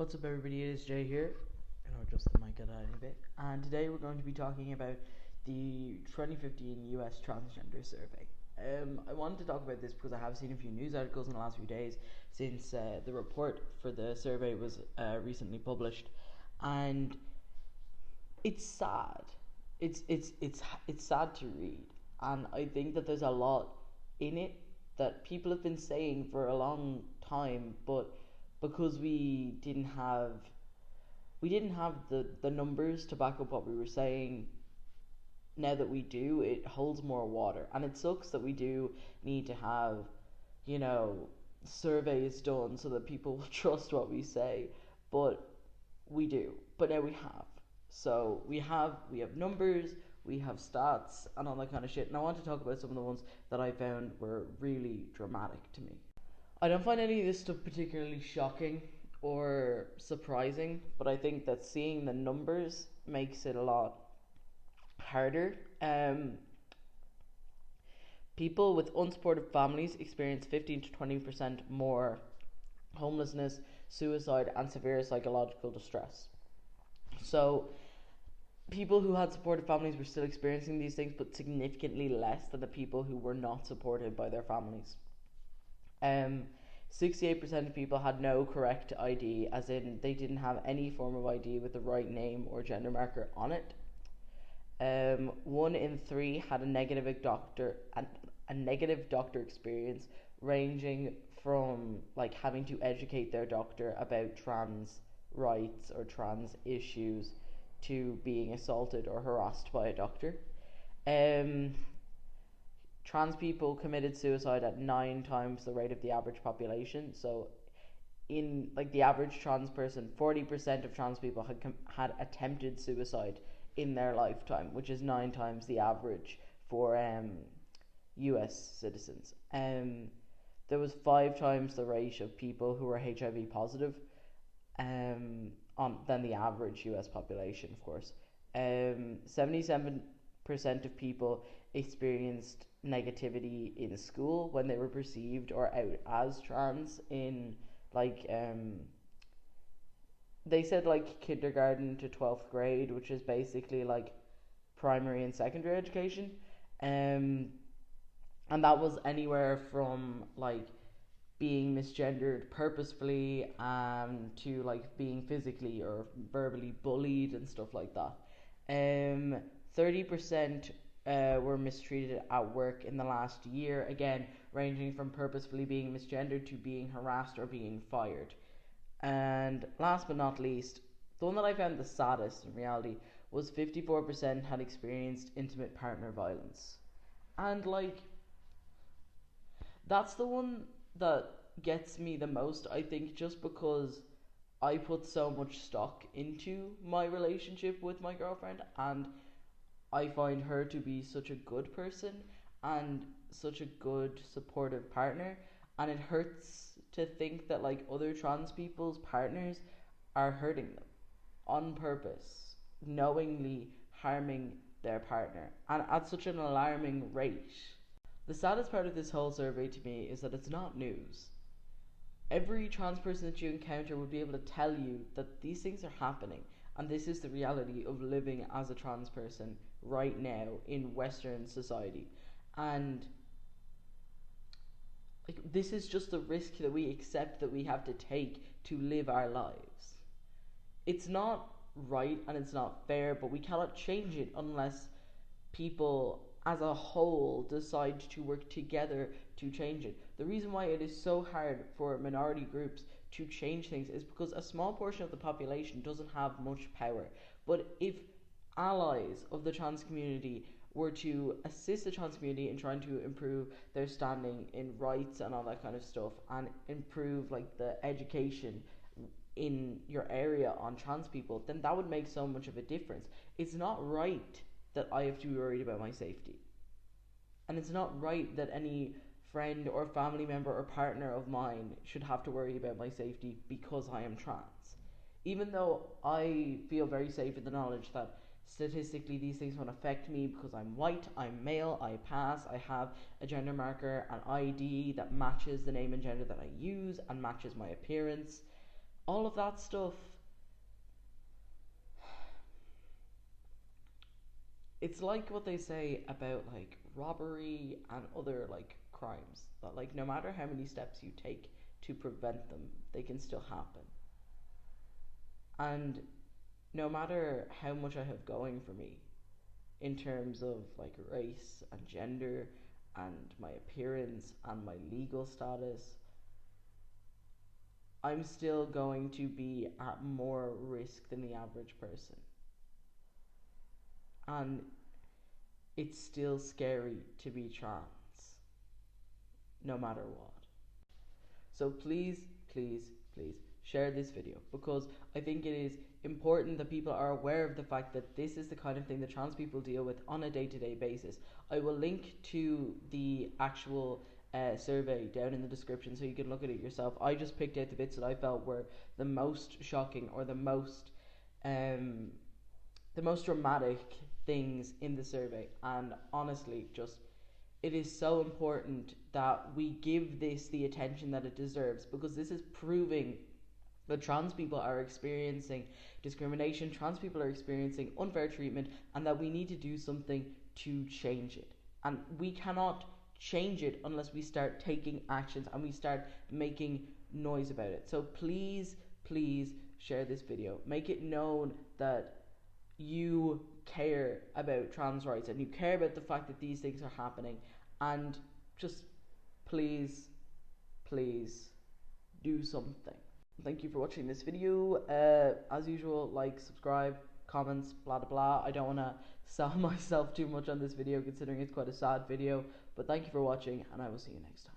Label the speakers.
Speaker 1: What's up everybody, it is Jay here, and I'll adjust the mic a tiny bit, and today we're going to be talking about the 2015 US Transgender Survey. I wanted to talk about this because I have seen a few news articles in the last few days since the report for the survey was recently published, and it's sad. It's sad to read, and I think that there's a lot in it that people have been saying for a long time, but because we didn't have the numbers to back up what we were saying. Now that we do, it holds more water, and it sucks that we do need to have, surveys done so that people will trust what we say, but we do. But now we have. So we have numbers, we have stats, and all that kind of shit. And I want to talk about some of the ones that I found were really dramatic to me. I don't find any of this stuff particularly shocking or surprising, but I think that seeing the numbers makes it a lot harder. People with unsupportive families experience 15 to 20% more homelessness, suicide, and severe psychological distress. So people who had supportive families were still experiencing these things, but significantly less than the people who were not supported by their families. 68% of people had no correct ID, as in they didn't have any form of ID with the right name or gender marker on it. 1 in 3 had a negative doctor experience, ranging from having to educate their doctor about trans rights or trans issues to being assaulted or harassed by a doctor. Trans people committed suicide at 9 times the rate of the average population. So in the average trans person, 40% of trans people had attempted suicide in their lifetime, which is 9 times the average for US citizens. There was 5 times the rate of people who were HIV positive than the average US population, of course. 77% of people experienced negativity in school when they were perceived or out as trans in they said kindergarten to 12th grade, which is basically primary and secondary education, and that was anywhere from being misgendered purposefully to being physically or verbally bullied and stuff like that. 30% were mistreated at work in the last year, again ranging from purposefully being misgendered to being harassed or being fired. And last but not least, the one that I found the saddest in reality was 54% had experienced intimate partner violence. And that's the one that gets me the most, I think, just because I put so much stock into my relationship with my girlfriend, and I find her to be such a good person and such a good supportive partner, and it hurts to think that other trans people's partners are hurting them on purpose, knowingly harming their partner, and at such an alarming rate. The saddest part of this whole survey to me is that it's not news. Every trans person that you encounter will be able to tell you that these things are happening, and this is the reality of living as a trans person right now in Western society. And this is just the risk that we accept that we have to take to live our lives. It's not right and it's not fair, but we cannot change it unless people as a whole decide to work together to change it. The reason why it is so hard for minority groups to change things is because a small portion of the population doesn't have much power. But if allies of the trans community were to assist the trans community in trying to improve their standing in rights and all that kind of stuff, and improve the education in your area on trans people, then that would make so much of a difference. It's not right that I have to be worried about my safety, and it's not right that any friend or family member or partner of mine should have to worry about my safety because I am trans. Even though I feel very safe in the knowledge that statistically these things won't affect me because I'm white, I'm male, I pass, I have a gender marker, an ID that matches the name and gender that I use and matches my appearance, all of that stuff, it's like what they say about like robbery and other like crimes, that like no matter how many steps you take to prevent them, they can still happen. And no matter how much I have going for me in terms of like race and gender and my appearance and my legal status, I'm still going to be at more risk than the average person. And it's still scary to be trans, no matter what. So please, please, please share this video, because I think it is important that people are aware of the fact that this is the kind of thing that trans people deal with on a day-to-day basis. I will link to the actual survey down in the description so you can look at it yourself. I just picked out the bits that I felt were the most shocking or the most dramatic things in the survey. And honestly, just it is so important that we give this the attention that it deserves, because this is proving that trans people are experiencing discrimination, trans people are experiencing unfair treatment, and that we need to do something to change it. And we cannot change it unless we start taking actions and we start making noise about it. So please, please share this video. Make it known that you care about trans rights and you care about the fact that these things are happening. And just please, please do something. Thank you for watching this video. As usual, like, subscribe, comments, blah blah blah. I don't want to sell myself too much on this video considering it's quite a sad video, but thank you for watching and I will see you next time.